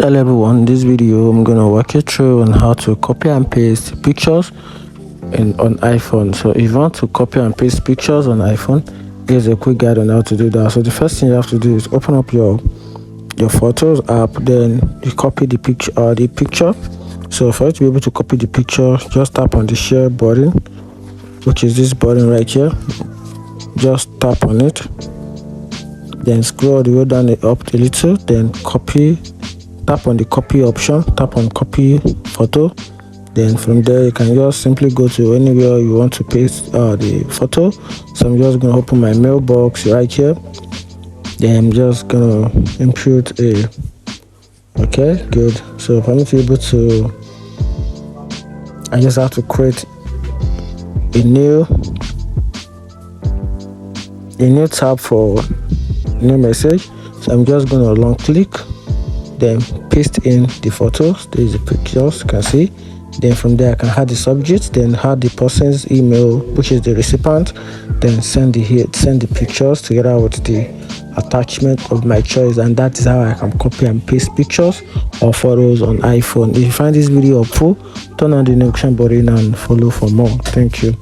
Hello everyone, in this video I'm gonna walk you through on how to copy and paste pictures on iPhone. So if you want to copy and paste pictures on iPhone, here's a quick guide on how to do that. So the first thing you have to do is open up your Photos app, then you copy the picture. So for you to be able to copy the picture, just tap on the share button, which is this button right here. Just tap on it, then scroll the way down up a little, then copy. Tap on the copy option, tap on copy photo, then from there you can just simply go to anywhere you want to paste the photo. So I'm just going to open my mailbox right here, then I'm just going to input okay, good. So for me to be able to, I just have to create a new tab for new message. So I'm just going to long click, then paste in the photos. There's the pictures, you can see. Then from there I can add the subject, then add the person's email, which is the recipient, then send the pictures together with the attachment of my choice, and that is how I can copy and paste pictures or photos on iPhone. If you find this video helpful, turn on the notification button and follow for more. Thank you.